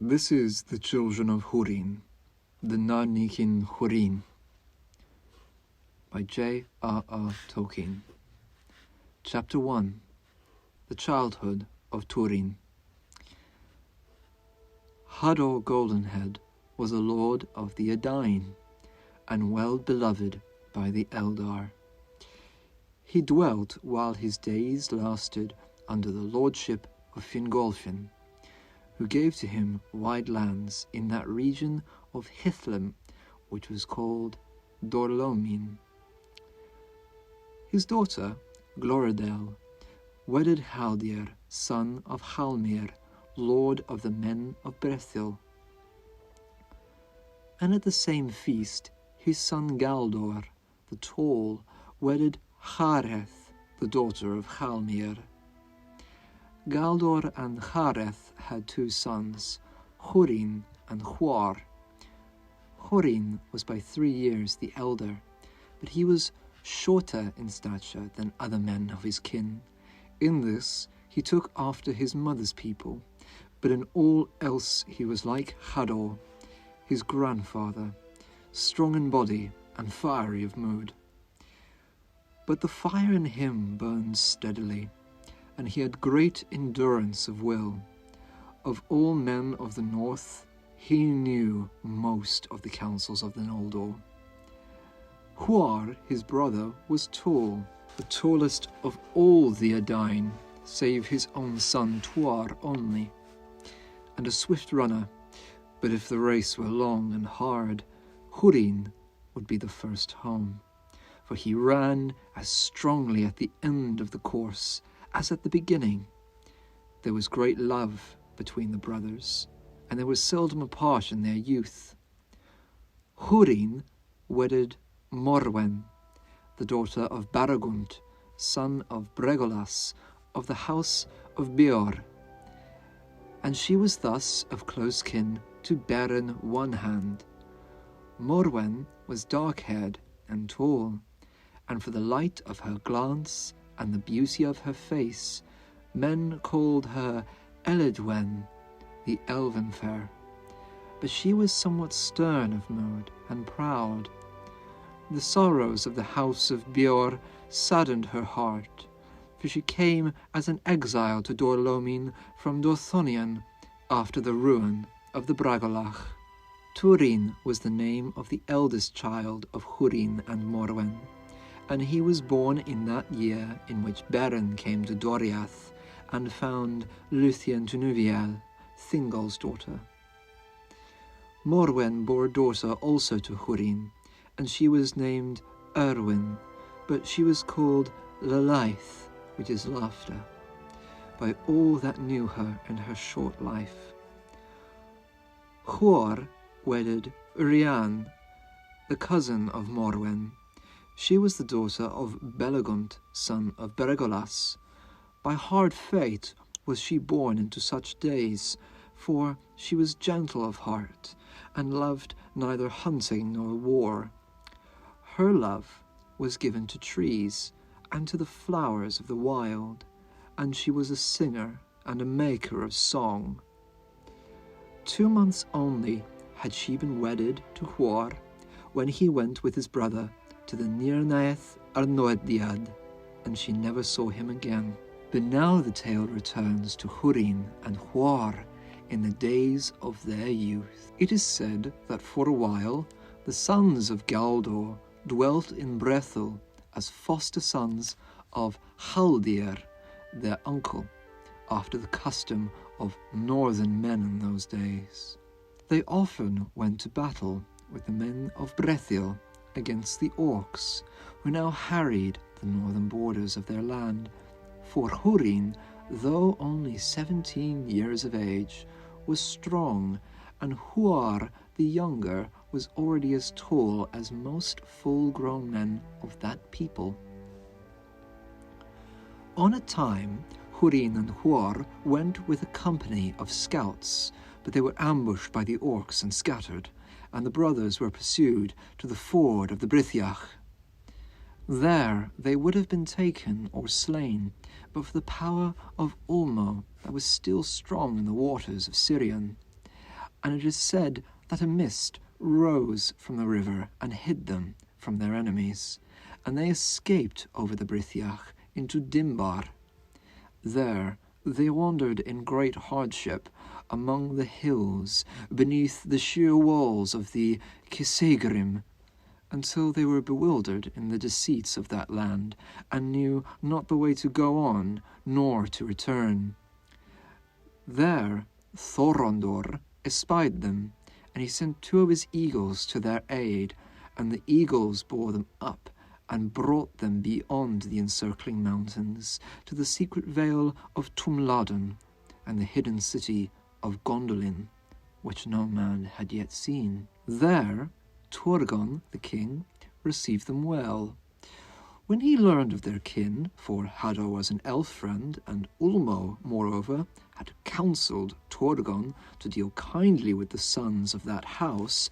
This is the Children of Hurin, the Narnikin Hurin, by J.R.R. Tolkien. Chapter 1. The Childhood of Turin. Huor Goldenhead was a lord of the Edain, and well beloved by the Eldar. He dwelt while his days lasted under the lordship of Fingolfin, who gave to him wide lands in that region of Hithlum, which was called Dorlomin. His daughter, Glorindel, wedded Haldir, son of Halmir, lord of the men of Brethil. And at the same feast, his son Galdor, the Tall, wedded Hareth, the daughter of Halmir. Galdor and Hareth had two sons, Hurin and Huor. Hurin was by 3 years the elder, but he was shorter in stature than other men of his kin. In this he took after his mother's people, but in all else he was like Huor, his grandfather, strong in body and fiery of mood. But the fire in him burned steadily, and he had great endurance of will. Of all men of the north, he knew most of the counsels of the Noldor. Huor, his brother, was tall, the tallest of all the Edain, save his own son Tuor only, and a swift runner, but if the race were long and hard, Hurin would be the first home, for he ran as strongly at the end of the course as at the beginning. There was great love between the brothers, and they were seldom apart in their youth. Hurin wedded Morwen, the daughter of Baragunt, son of Bregolas, of the house of Beor, and she was thus of close kin to Beren One Hand. Morwen was dark-haired and tall, and for the light of her glance and the beauty of her face, men called her Eledwen, the Elven fair. But she was somewhat stern of mood and proud. The sorrows of the house of Beor saddened her heart, for she came as an exile to Dorlomin from Dorthonion after the ruin of the Bragolach. Turin was the name of the eldest child of Hurin and Morwen, and he was born in that year in which Beren came to Doriath and found Luthien Tunuviel, Thingol's daughter. Morwen bore a daughter also to Hurin, and she was named Urwen, but she was called Lalaith, which is laughter, by all that knew her in her short life. Huor wedded Urian, the cousin of Morwen. She was the daughter of Belagunt, son of Bregolas. By hard fate was she born into such days, for she was gentle of heart, and loved neither hunting nor war. Her love was given to trees, and to the flowers of the wild, and she was a singer and a maker of song. 2 months only had she been wedded to Huor, when he went with his brother to the Nirnaeth Arnoediad, and she never saw him again. But now the tale returns to Hurin and Huor in the days of their youth. It is said that for a while the sons of Galdor dwelt in Brethil as foster sons of Haldir, their uncle, after the custom of northern men in those days. They often went to battle with the men of Brethil against the orcs, who now harried the northern borders of their land. For Hurin, though only 17 years of age, was strong, and Huor the younger was already as tall as most full-grown men of that people. On a time, Hurin and Huor went with a company of scouts, but they were ambushed by the orcs and scattered, and the brothers were pursued to the ford of the Brithiach. There they would have been taken or slain, but for the power of Ulmo that was still strong in the waters of Sirion. and it is said that a mist rose from the river and hid them from their enemies, and they escaped over the Brithiach into Dimbar. There they wandered in great hardship among the hills beneath the sheer walls of the Kisegrim, until they were bewildered in the deceits of that land, and knew not the way to go on, nor to return. There Thorondor espied them, and he sent 2 of his eagles to their aid, and the eagles bore them up, and brought them beyond the encircling mountains, to the secret vale of Tumladun, and the hidden city of Gondolin, which no man had yet seen. There Turgon, the king, received them well. When he learned of their kin, for Haddo was an elf friend, and Ulmo, moreover, had counselled Turgon to deal kindly with the sons of that house,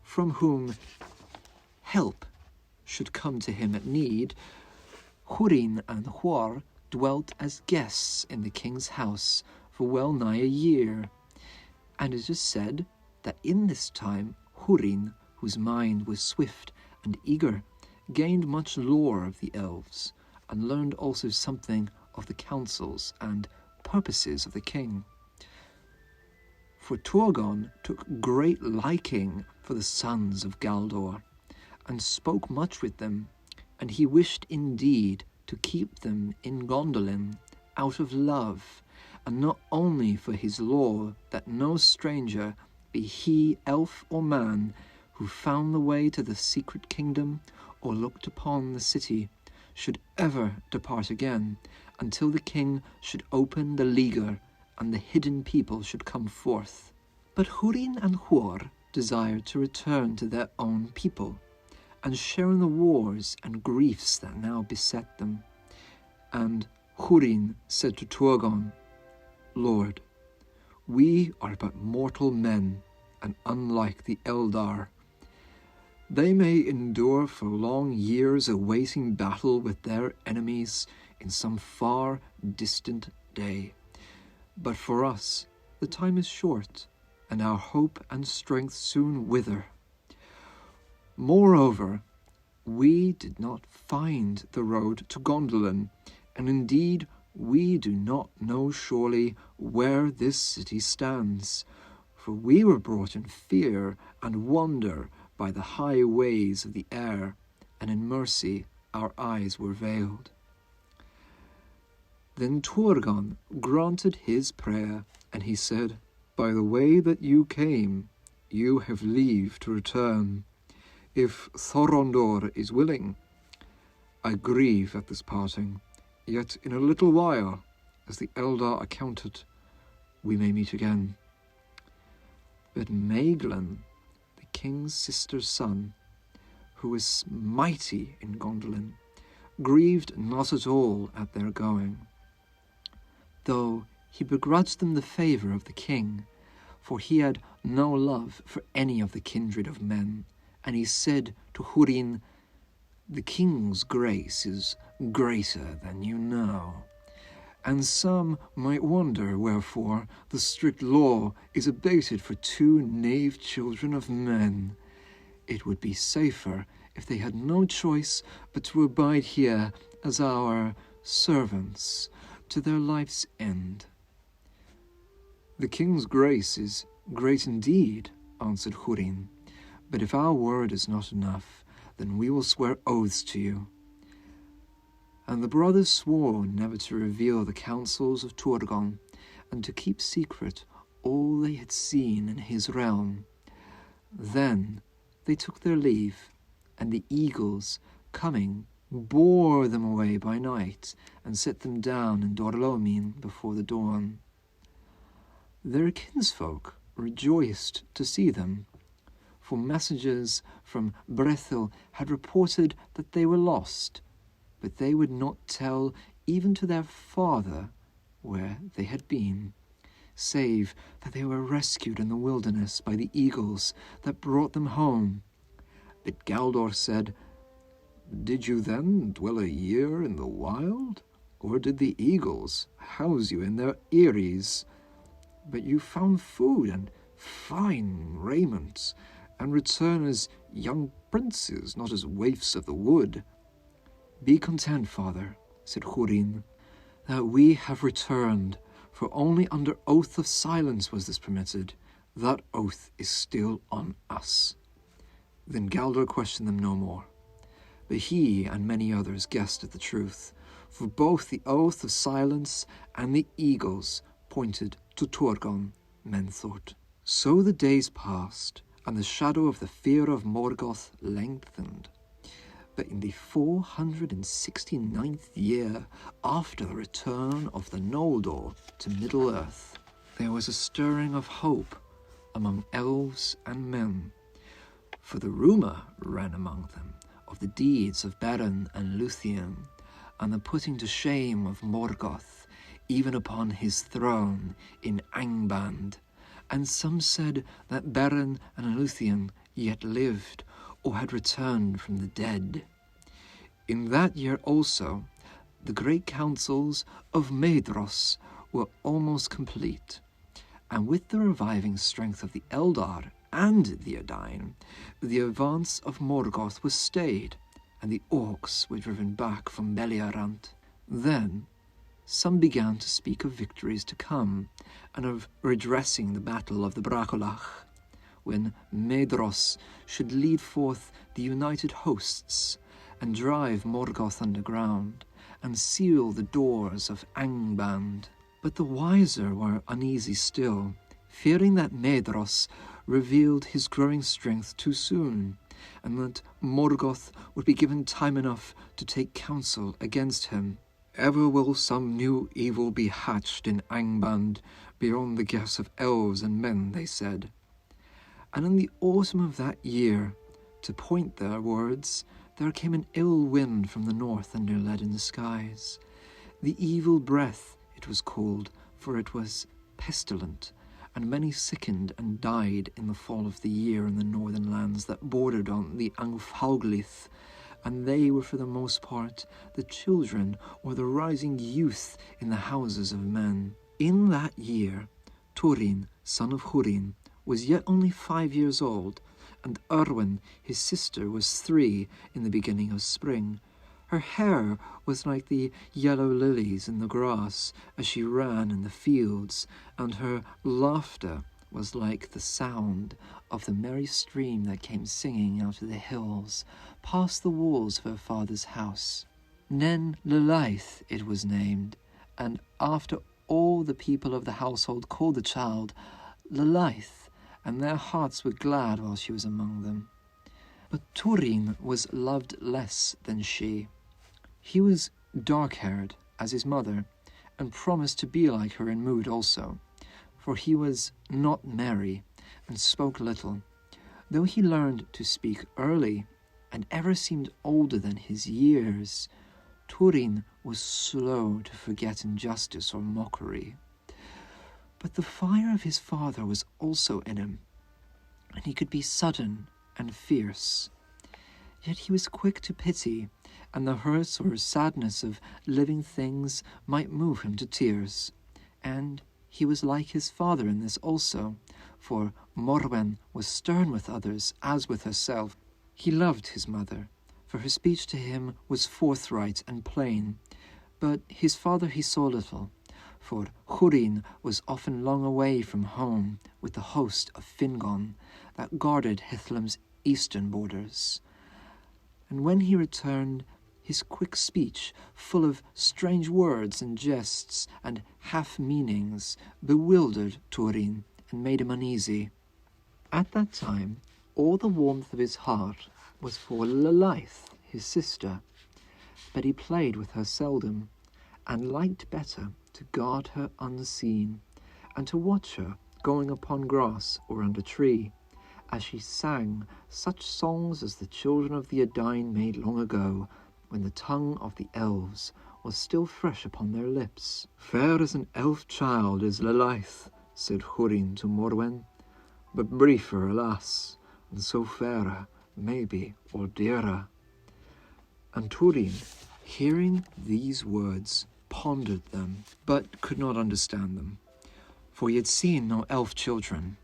from whom help should come to him at need, Hurin and Huor dwelt as guests in the king's house for well nigh a year. And it is said that in this time Hurin, whose mind was swift and eager, gained much lore of the elves, and learned also something of the counsels and purposes of the king. For Turgon took great liking for the sons of Galdor, and spoke much with them, and he wished indeed to keep them in Gondolin out of love, and not only for his law that no stranger, be he elf or man, who found the way to the secret kingdom or looked upon the city, should ever depart again, until the king should open the leaguer and the hidden people should come forth. But Hurin and Huor desired to return to their own people, and share in the wars and griefs that now beset them. And Hurin said to Turgon, "Lord, we are but mortal men, and unlike the Eldar. They may endure for long years awaiting battle with their enemies in some far distant day. But for us, the time is short, and our hope and strength soon wither. Moreover, we did not find the road to Gondolin, and indeed we do not know surely where this city stands, for we were brought in fear and wonder by the high ways of the air, and in mercy our eyes were veiled." Then Turgon granted his prayer, and he said, "By the way that you came, you have leave to return. If Thorondor is willing, I grieve at this parting, yet in a little while, as the Eldar accounted, we may meet again." But Maeglin, the king's sister's son, who was mighty in Gondolin, grieved not at all at their going, though he begrudged them the favour of the king, for he had no love for any of the kindred of men, and he said to Hurin, "The king's grace is greater than you know, and some might wonder wherefore the strict law is abated for 2 knave children of men. It would be safer if they had no choice but to abide here as our servants to their life's end." "The king's grace is great indeed," answered Hurin, "but if our word is not enough, then we will swear oaths to you." And the brothers swore never to reveal the counsels of Turgon, and to keep secret all they had seen in his realm. Then they took their leave, and the eagles, coming, bore them away by night, and set them down in Dorlomin before the dawn. Their kinsfolk rejoiced to see them, for messengers from Brethil had reported that they were lost, but they would not tell even to their father where they had been, save that they were rescued in the wilderness by the eagles that brought them home. But Galdor said, "Did you then dwell a year in the wild, or did the eagles house you in their eyries? But you found food and fine raiment, and return as young princes, not as waifs of the wood. Be content, father, said Hurin, that we have returned, for only under oath of silence was this permitted. That oath is still on us. Then Galdor questioned them no more, but he and many others guessed at the truth, for both the oath of silence and the eagles pointed to Turgon, men thought. So the days passed, and the shadow of the fear of Morgoth lengthened. But in the 469th year after the return of the Noldor to Middle-earth, there was a stirring of hope among elves and men, for the rumour ran among them of the deeds of Beren and Luthien, and the putting to shame of Morgoth, even upon his throne in Angband, and some said that Beren and Luthien yet lived, or had returned from the dead. In that year also, the great councils of Maedhros were almost complete, and with the reviving strength of the Eldar and the Edain, the advance of Morgoth was stayed, and the orcs were driven back from Beliarant. Then some began to speak of victories to come, and of redressing the battle of the Bracolach, when Maedhros should lead forth the united hosts, and drive Morgoth underground, and seal the doors of Angband. But the wiser were uneasy still, fearing that Maedhros revealed his growing strength too soon, and that Morgoth would be given time enough to take counsel against him. Ever will some new evil be hatched in Angband beyond the guess of elves and men, they said. And in the autumn of that year, to point their words, there came an ill wind from the north and near lead in the skies. The evil breath it was called, for it was pestilent, and many sickened and died in the fall of the year in the northern lands that bordered on the Angfauglith, and they were for the most part the children or the rising youth in the houses of men. In that year, Turin, son of Hurin, was yet only 5 years old, and Urwen, his sister, was 3 in the beginning of spring. Her hair was like the yellow lilies in the grass as she ran in the fields, and her laughter was like the sound of the merry stream that came singing out of the hills, past the walls of her father's house. Nen Lalaith it was named, and after all the people of the household called the child Lalaith, and their hearts were glad while she was among them. But Turin was loved less than she. He was dark-haired, as his mother, and promised to be like her in mood also, for he was not merry, and spoke little, though he learned to speak early, and ever seemed older than his years. Turin was slow to forget injustice or mockery. But the fire of his father was also in him, and he could be sudden and fierce. Yet he was quick to pity, and the hurts or sadness of living things might move him to tears. And he was like his father in this also, for Morwen was stern with others as with herself. He loved his mother, for her speech to him was forthright and plain, but his father he saw little, for Hurin was often long away from home with the host of Fingon that guarded Hithlam's eastern borders. And when he returned, his quick speech, full of strange words and jests and half-meanings, bewildered Turin and made him uneasy. At that time, all the warmth of his heart was for Lalaith, his sister, but he played with her seldom, and liked better to guard her unseen, and to watch her going upon grass or under tree, as she sang such songs as the children of the Edain made long ago, when the tongue of the elves was still fresh upon their lips. "Fair as an elf child is Lalaith," said Hurin to Morwen, "but briefer, alas, and so fairer, maybe, or dearer." And Turin, hearing these words, pondered them, but could not understand them, for he had seen no elf children,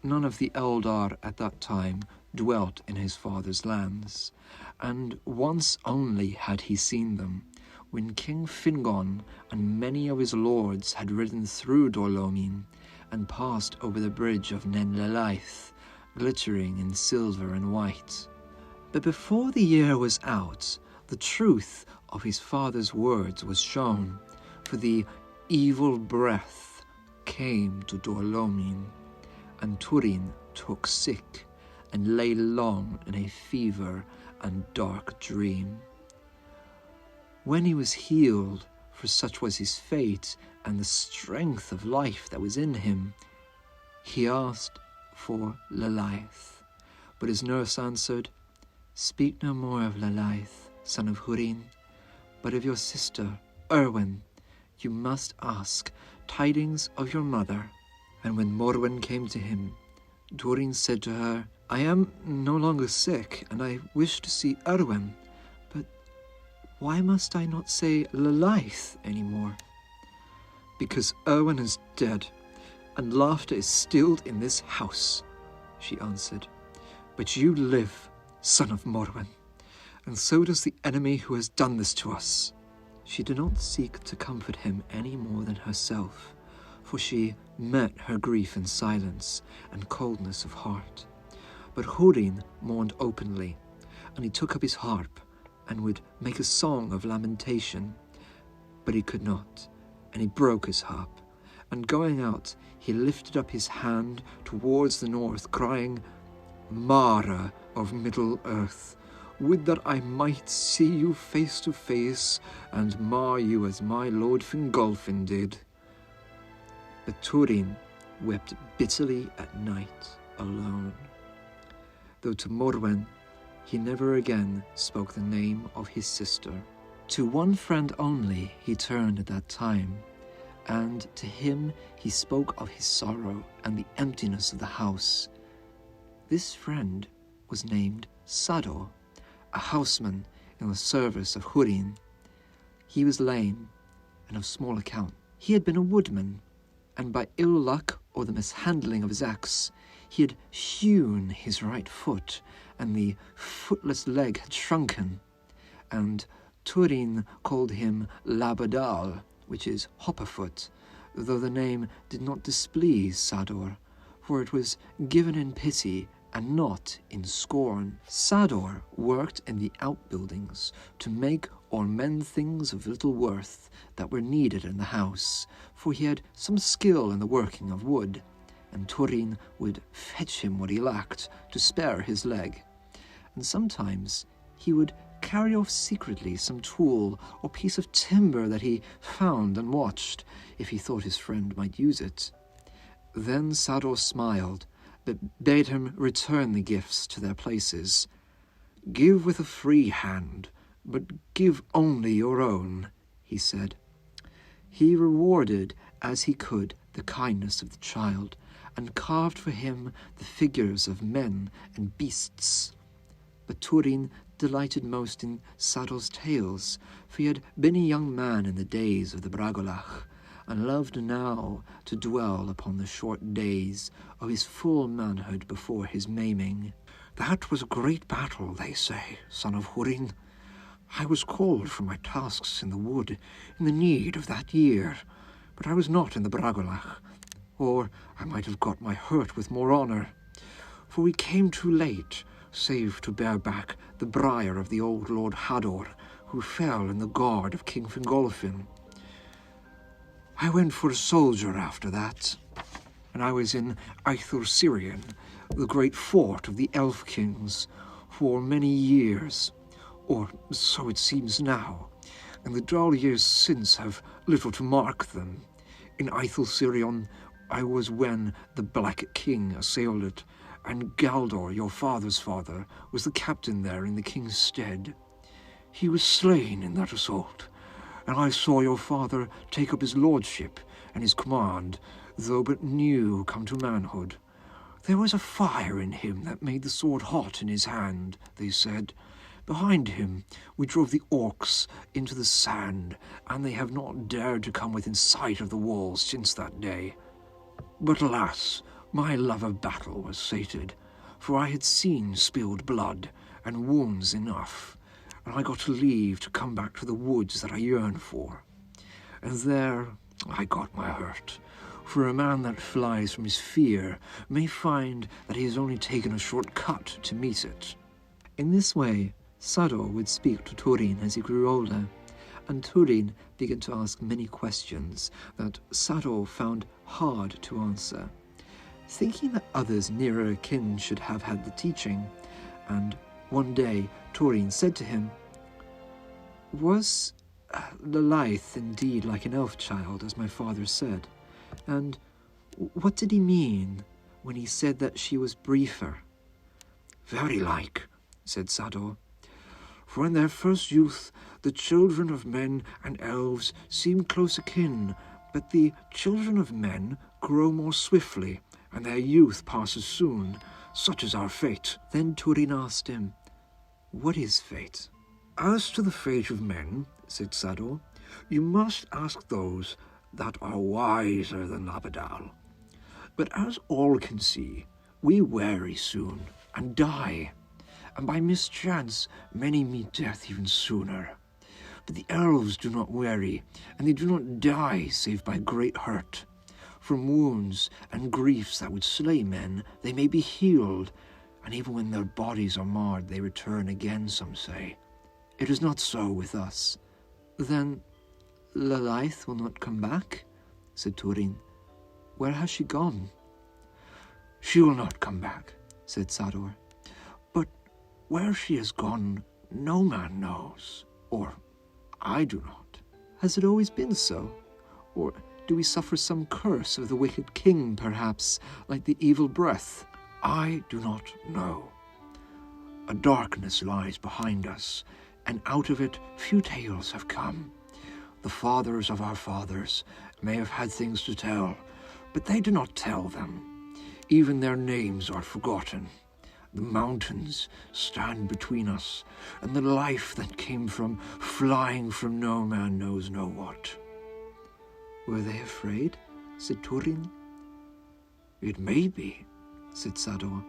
none of the Eldar at that time dwelt in his father's lands, and once only had he seen them, when King Fingon and many of his lords had ridden through Dolomin and passed over the bridge of Nen Lalaith, glittering in silver and white. But before the year was out, the truth of his father's words was shown, for the evil breath came to Dolomin, and Turin took sick and lay long in a fever and dark dream. When he was healed, for such was his fate and the strength of life that was in him, he asked for Lalaith. But his nurse answered, "Speak no more of Lalaith, son of Hurin, but of your sister, Urwen. You must ask tidings of your mother." And when Morwen came to him, Turin said to her, "I am no longer sick, and I wish to see Urwen, but why must I not say Lalaith any more?" "Because Urwen is dead, and laughter is stilled in this house," she answered. "But you live, son of Morwen, and so does the enemy who has done this to us." She did not seek to comfort him any more than herself, for she met her grief in silence and coldness of heart. But Hurin mourned openly, and he took up his harp and would make a song of lamentation. But he could not, and he broke his harp, and going out he lifted up his hand towards the north, crying, "Mara of Middle-earth, would that I might see you face to face, and mar you as my lord Fingolfin did." But Turin wept bitterly at night alone, though to Morwen he never again spoke the name of his sister. To one friend only he turned at that time, and to him he spoke of his sorrow and the emptiness of the house. This friend was named Sador, a houseman in the service of Hurin. He was lame and of small account. He had been a woodman, and by ill luck or the mishandling of his axe, he had hewn his right foot, and the footless leg had shrunken, and Turin called him Labadal, which is hopperfoot, though the name did not displease Sador, for it was given in pity and not in scorn. Sador worked in the outbuildings to make or mend things of little worth that were needed in the house, for he had some skill in the working of wood, and Turin would fetch him what he lacked to spare his leg. And sometimes he would carry off secretly some tool or piece of timber that he found and watched, if he thought his friend might use it. Then Sador smiled, but bade him return the gifts to their places. "Give with a free hand, but give only your own," he said. He rewarded as he could the kindness of the child, and carved for him the figures of men and beasts. But Turin delighted most in Sador's tales, for he had been a young man in the days of the Bragolach, and loved now to dwell upon the short days of his full manhood before his maiming. "That was a great battle, they say, son of Hurin. I was called from my tasks in the wood in the need of that year, but I was not in the Bragolach, or I might have got my hurt with more honour, for we came too late, save to bear back the briar of the old Lord Hador, who fell in the guard of King Fingolfin. I went for a soldier after that, and I was in Eithor-Sirion, the great fort of the Elf Kings, for many years, or so it seems now, and the dull years since have little to mark them. In Eithor-Sirion I was when the Black King assailed it, and Galdor, your father's father, was the captain there in the king's stead. He was slain in that assault, and I saw your father take up his lordship and his command, though but new come to manhood. There was a fire in him that made the sword hot in his hand, they said. Behind him we drove the orcs into the sand, and they have not dared to come within sight of the walls since that day. But alas, My love of battle was sated, for I had seen spilled blood and wounds enough, and I got leave to come back to the woods that I yearned for. And there I got my hurt, for a man that flies from his fear may find that he has only taken a short cut to meet it. In this way, Sador would speak to Turin as he grew older, and Turin began to ask many questions that Sador found hard to answer, thinking that others nearer kin should have had the teaching. And one day Turin said to him, "Was Lalaith indeed like an elf child, as my father said? And what did he mean when he said that she was briefer?" "Very like," said Sador. "For in their first youth the children of men and elves seem close akin, but the children of men grow more swiftly, and their youth passes soon. Such is our fate." Then Turin asked him, "What is fate?" "As to the fate of men," said Sador, "you must ask those that are wiser than Labadal. But as all can see, we weary soon and die, and by mischance many meet death even sooner. But the elves do not weary, and they do not die save by great hurt. From wounds and griefs that would slay men, they may be healed, and even when their bodies are marred, they return again, some say. It is not so with us." "Then Lalaith will not come back?" said Turin. "Where has she gone?" "She will not come back," said Sador. "But where she has gone, no man knows, or I do not." "Has it always been so? Or do we suffer some curse of the wicked king, perhaps, like the evil breath?" "I do not know. A darkness lies behind us, and out of it few tales have come. The fathers of our fathers may have had things to tell, but they do not tell them. Even their names are forgotten. The mountains stand between us, and the life that came from flying from no man knows no what." "Were they afraid?" said Turin. "It may be," said Sador.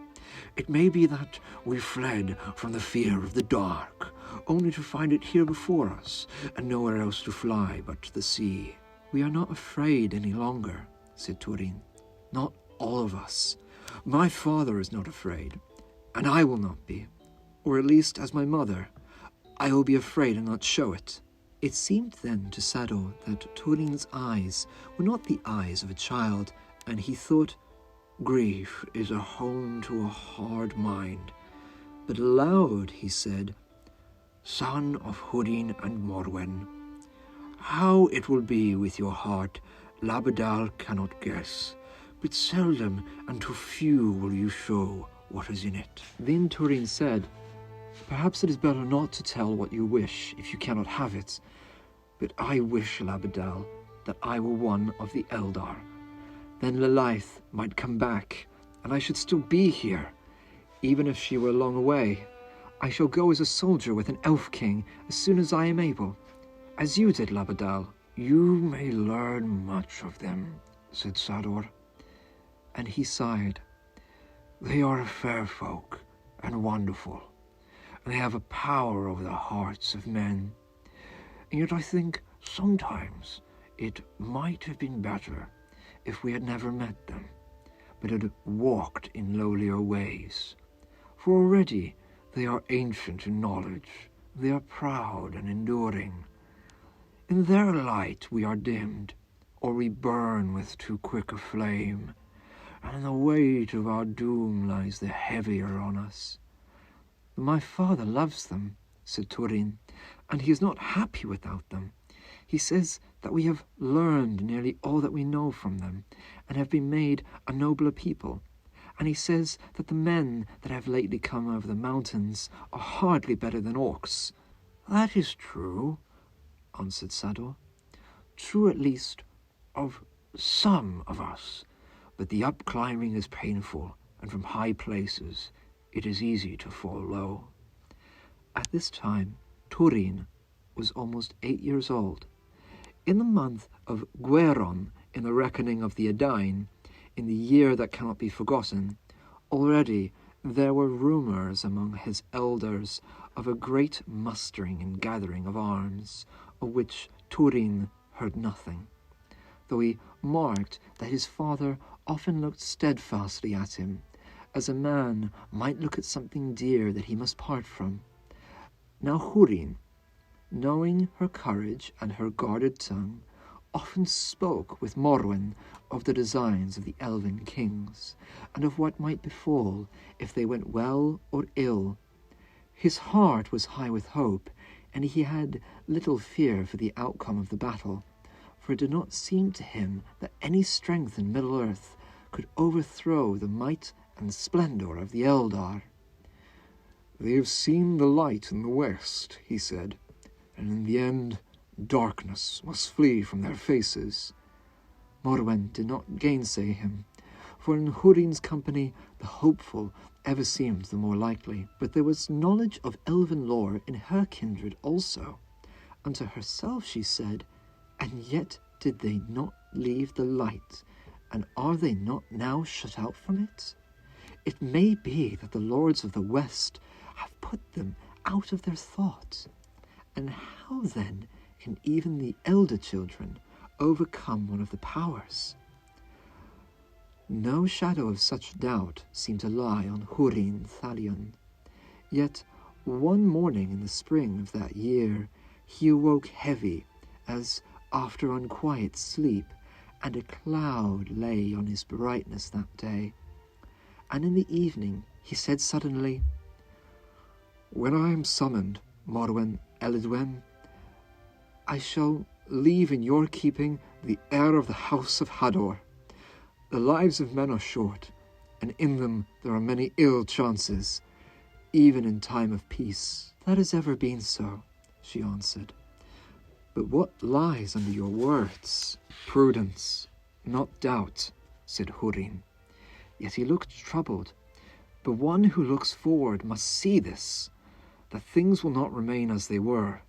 "It may be that we fled from the fear of the dark, only to find it here before us, and nowhere else to fly but to the sea." "We are not afraid any longer," said Turin. "Not all of us. My father is not afraid, and I will not be, or at least as my mother. I will be afraid and not show it." It seemed then to Sador that Turin's eyes were not the eyes of a child, and he thought, "Grief is a home to a hard mind." But aloud he said, "Son of Hurin and Morwen, how it will be with your heart, Labadal cannot guess, but seldom and to few will you show what is in it." Then Turin said, "Perhaps it is better not to tell what you wish if you cannot have it. But I wish, Labadal, that I were one of the Eldar. Then Lalaith might come back, and I should still be here, even if she were long away. I shall go as a soldier with an elf king as soon as I am able, as you did, Labadal." "You may learn much of them," said Sador. And he sighed. "They are a fair folk and wonderful, and they have a power over the hearts of men. And yet I think sometimes it might have been better if we had never met them, but had walked in lowlier ways. For already they are ancient in knowledge, they are proud and enduring. In their light we are dimmed, or we burn with too quick a flame, and the weight of our doom lies the heavier on us." "My father loves them," said Turin, "and he is not happy without them. He says that we have learned nearly all that we know from them, and have been made a nobler people. And he says that the men that have lately come over the mountains are hardly better than orcs." "That is true," answered Sador. "True at least of some of us, but the up-climbing is painful, and from high places it is easy to fall low." At this time, Turin was almost 8 years old. In the month of Gweron, in the reckoning of the Edain, in the year that cannot be forgotten, already there were rumours among his elders of a great mustering and gathering of arms, of which Turin heard nothing, though he marked that his father often looked steadfastly at him, as a man might look at something dear that he must part from. Now Hurin, knowing her courage and her guarded tongue, often spoke with Morwen of the designs of the elven kings, and of what might befall if they went well or ill. His heart was high with hope, and he had little fear for the outcome of the battle, for it did not seem to him that any strength in Middle-earth could overthrow the might and splendour of the Eldar. "They have seen the light in the west," he said, "and in the end darkness must flee from their faces." Morwen did not gainsay him, for in Hurin's company the hopeful ever seemed the more likely. But there was knowledge of elven lore in her kindred also, and to herself she said, "And yet did they not leave the light, and are they not now shut out from it? It may be that the lords of the west have put them out of their thought. And how then can even the elder children overcome one of the powers?" No shadow of such doubt seemed to lie on Hurin Thalion. Yet one morning in the spring of that year he awoke heavy, as after unquiet sleep, and a cloud lay on his brightness that day. And in the evening he said suddenly, "When I am summoned, Morwen Elidwen, I shall leave in your keeping the heir of the house of Hador. The lives of men are short, and in them there are many ill chances, even in time of peace." "That has ever been so," she answered. "But what lies under your words?" "Prudence, not doubt," said Hurin. Yet he looked troubled. "But one who looks forward must see this, that things will not remain as they were.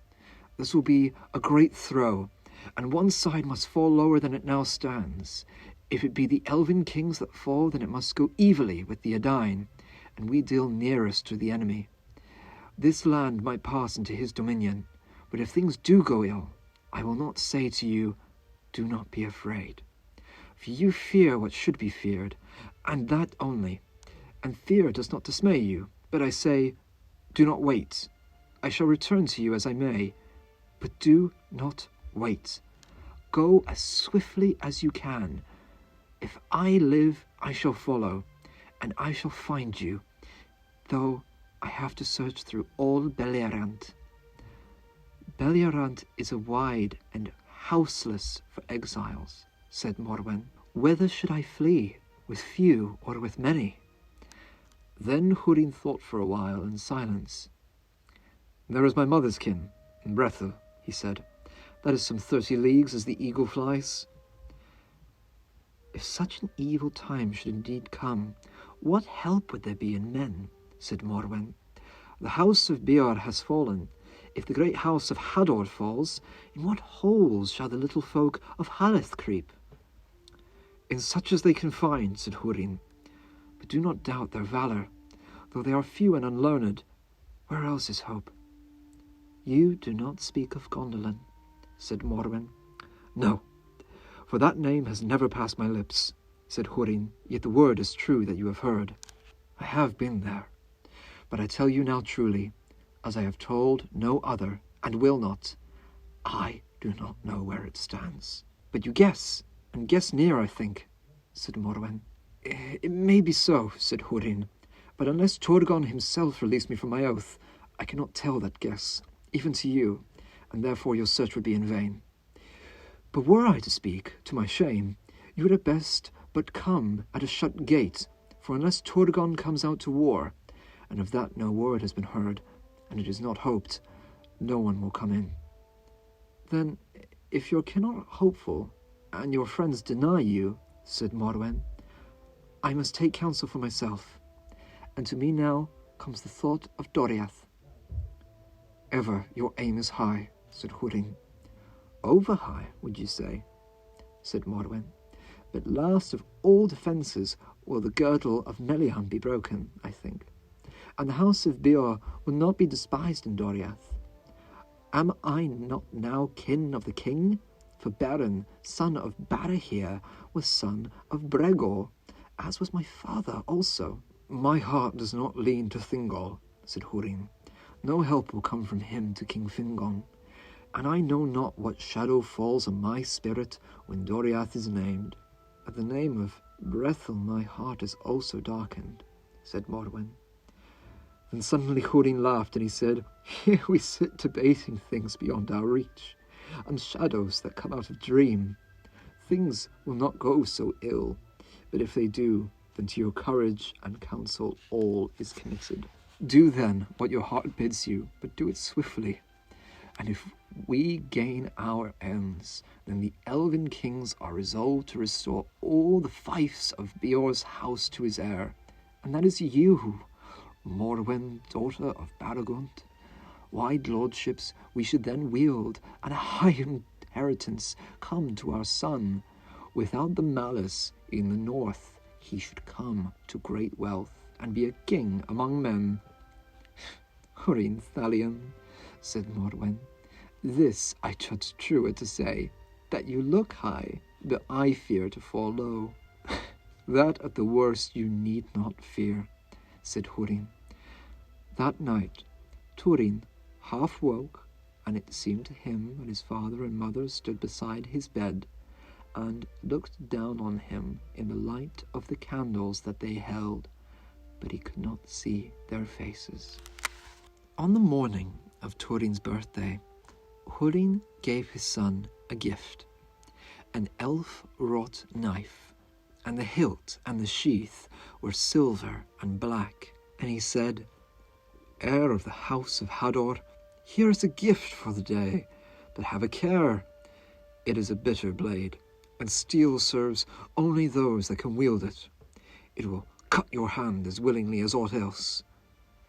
This will be a great throw, and one side must fall lower than it now stands. If it be the elven kings that fall, then it must go evilly with the Edain, and we deal nearest to the enemy. This land might pass into his dominion, but if things do go ill, I will not say to you, 'Do not be afraid.' For you fear what should be feared, and that only, and fear does not dismay you. But I say, do not wait. I shall return to you as I may, but do not wait. Go as swiftly as you can. If I live, I shall follow, and I shall find you, though I have to search through all Beleriand." "Beleriand is a wide and houseless for exiles," said Morwen. "Whither should I flee, with few or with many?" Then Hurin thought for a while in silence. "There is my mother's kin, in Brethil," he said. "That is some 30 leagues as the eagle flies." "If such an evil time should indeed come, what help would there be in men?" said Morwen. "The house of Beor has fallen. If the great house of Hador falls, in what holes shall the little folk of Lalaith creep?" "In such as they can find," said Hurin. "But do not doubt their valour, though they are few and unlearned. Where else is hope?" "You do not speak of Gondolin," said Morwen. "No, for that name has never passed my lips," said Hurin. "Yet the word is true that you have heard. I have been there, but I tell you now truly, as I have told no other, and will not, I do not know where it stands." "But you guess, and guess near, I think," said Morwen. "It may be so," said Hurin, "but unless Turgon himself released me from my oath, I cannot tell that guess, even to you, and therefore your search would be in vain. But were I to speak, to my shame, you would at best but come at a shut gate, for unless Turgon comes out to war, and of that no word has been heard, and it is not hoped, no one will come in." "Then, if your kin are hopeful, and your friends deny you," said Morwen, "I must take counsel for myself, and to me now comes the thought of Doriath." "Ever your aim is high," said Hurin. "Over high, would you say?" said Morwen. But last of all defences will the girdle of Melian be broken, I think. And the house of Beor will not be despised in Doriath. Am I not now kin of the king? For Beren, son of Barahir, was son of Bregor, as was my father also. My heart does not lean to Thingol, said Hurin. No help will come from him to King Fingon, and I know not what shadow falls on my spirit when Doriath is named. At the name of Brethel my heart is also darkened, said Morwen. Then suddenly Hurin laughed, and he said, Here we sit debating things beyond our reach, and shadows that come out of dream. Things will not go so ill, but if they do, then to your courage and counsel all is committed. Do then what your heart bids you, but do it swiftly. And if we gain our ends, then the elven kings are resolved to restore all the fiefs of Beor's house to his heir, and that is you, Morwen, daughter of Baragunt. Wide lordships we should then wield, and a high inheritance come to our son. Without the malice in the north, he should come to great wealth, and be a king among men. Hurin Thalion, said Morwen, this I judge truer to say, that you look high, but I fear to fall low. That at the worst you need not fear, said Hurin. That night Turin half woke, and it seemed to him that his father and mother stood beside his bed, and looked down on him in the light of the candles that they held, but he could not see their faces. On the morning of Turin's birthday, Hurin gave his son a gift, an elf-wrought knife, and the hilt and the sheath were silver and black, and he said, Heir of the house of Hador, here is a gift for the day, but have a care. It is a bitter blade, and steel serves only those that can wield it. It will cut your hand as willingly as aught else.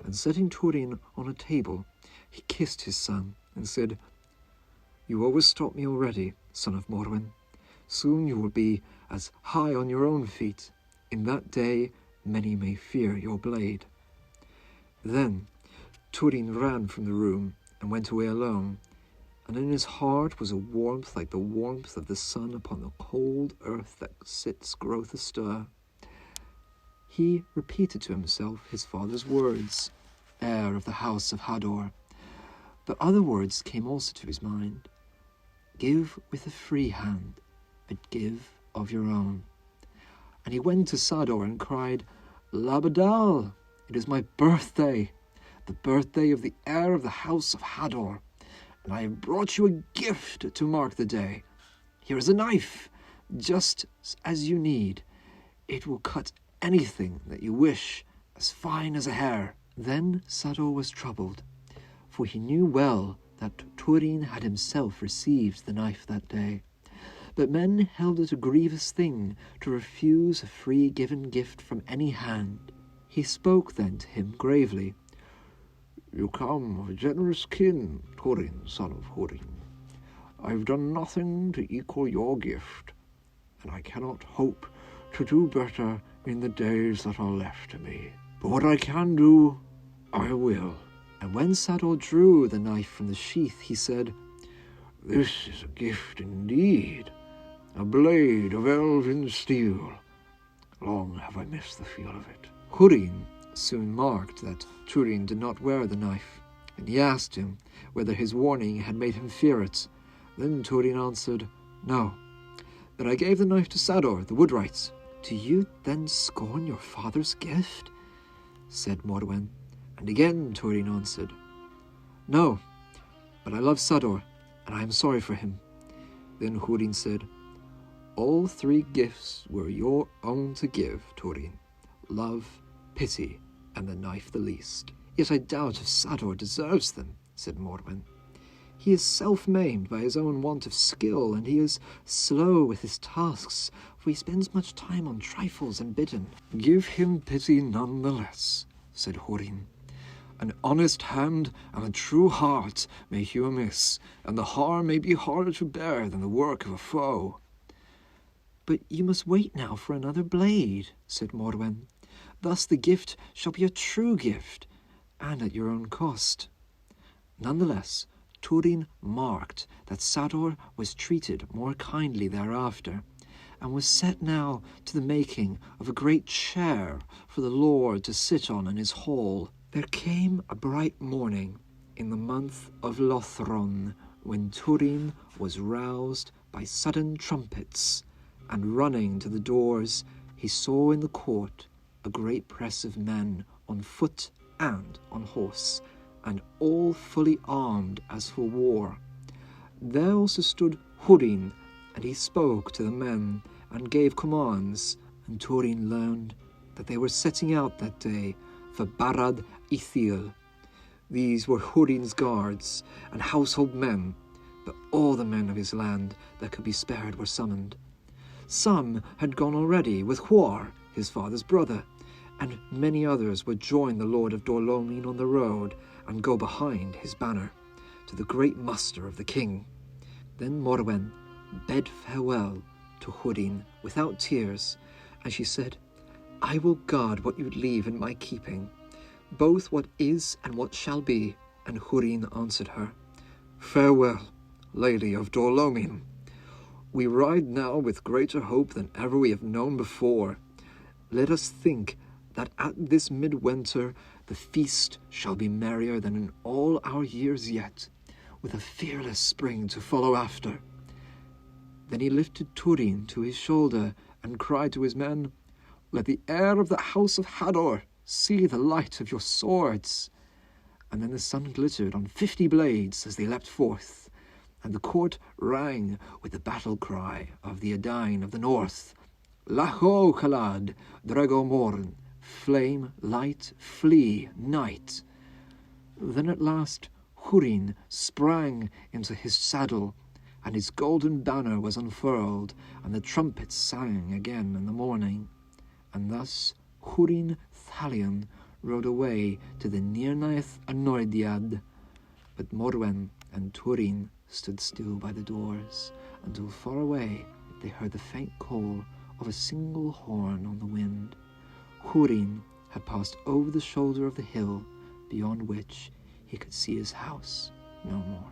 And setting Turin on a table, he kissed his son and said, You always taught me already, son of Morwen. Soon you will be as high on your own feet. In that day many may fear your blade. Then Turin ran from the room and went away alone, and in his heart was a warmth like the warmth of the sun upon the cold earth that sits growth astir. He repeated to himself his father's words, heir of the house of Hador, but other words came also to his mind. Give with a free hand, but give of your own. And he went to Sador and cried, Labadal, it is my birthday, the birthday of the heir of the house of Hador, and I have brought you a gift to mark the day. Here is a knife, just as you need. It will cut anything that you wish, as fine as a hair. Then Sador was troubled, for he knew well that Turin had himself received the knife that day. But men held it a grievous thing to refuse a free given gift from any hand. He spoke then to him gravely. You come of a generous kin, Turin, son of Hurin. I have done nothing to equal your gift, and I cannot hope to do better in the days that are left to me. But what I can do, I will. And when Sador drew the knife from the sheath, he said, This is a gift indeed, a blade of elven steel. Long have I missed the feel of it. Hurin soon marked that Turin did not wear the knife, and he asked him whether his warning had made him fear it. Then Turin answered, No, but I gave the knife to Sador, the woodwrights. Do you then scorn your father's gift? Said Morwen. And again Turin answered, No, but I love Sador, and I am sorry for him. Then Hurin said, All three gifts were your own to give, Turin. Love, pity, and the knife the least. Yet I doubt if Sador deserves them, said Morwen. He is self-maimed by his own want of skill, and he is slow with his tasks, for he spends much time on trifles and bidden. Give him pity none the less, said Hurin. An honest hand and a true heart make you amiss, and the harm may be harder to bear than the work of a foe. "But you must wait now for another blade," said Morwen. "Thus the gift shall be a true gift, and at your own cost." Nonetheless, Turin marked that Sador was treated more kindly thereafter, and was set now to the making of a great chair for the lord to sit on in his hall. There came a bright morning in the month of Lothron, when Turin was roused by sudden trumpets, and running to the doors, he saw in the court a great press of men on foot and on horse, and all fully armed as for war. There also stood Hurin, and he spoke to the men and gave commands, and Turin learned that they were setting out that day for Barad Ithil. These were Hurin's guards and household men, but all the men of his land that could be spared were summoned. Some had gone already with Huor, his father's brother, and many others would join the lord of Dolomin on the road and go behind his banner to the great muster of the king. Then Morwen bade farewell to Hurin without tears, and she said, "I will guard what you leave in my keeping, both what is and what shall be." And Hurin answered her, "Farewell, lady of Dolomin. We ride now with greater hope than ever we have known before. Let us think that at this midwinter the feast shall be merrier than in all our years yet, with a fearless spring to follow after." Then he lifted Turin to his shoulder and cried to his men, "Let the heir of the house of Hador see the light of your swords." And then the sun glittered on 50 blades as they leapt forth, and the court rang with the battle cry of the Edain of the north, "Lacho Chalad, Dragomorn, flame, light, flee, night." Then at last Hurin sprang into his saddle, and his golden banner was unfurled, and the trumpets sang again in the morning. And thus Hurin Thalion rode away to the Nirnaeth Anordiad. But Morwen and Turin stood still by the doors, until far away they heard the faint call of a single horn on the wind. Hurin had passed over the shoulder of the hill, beyond which he could see his house no more.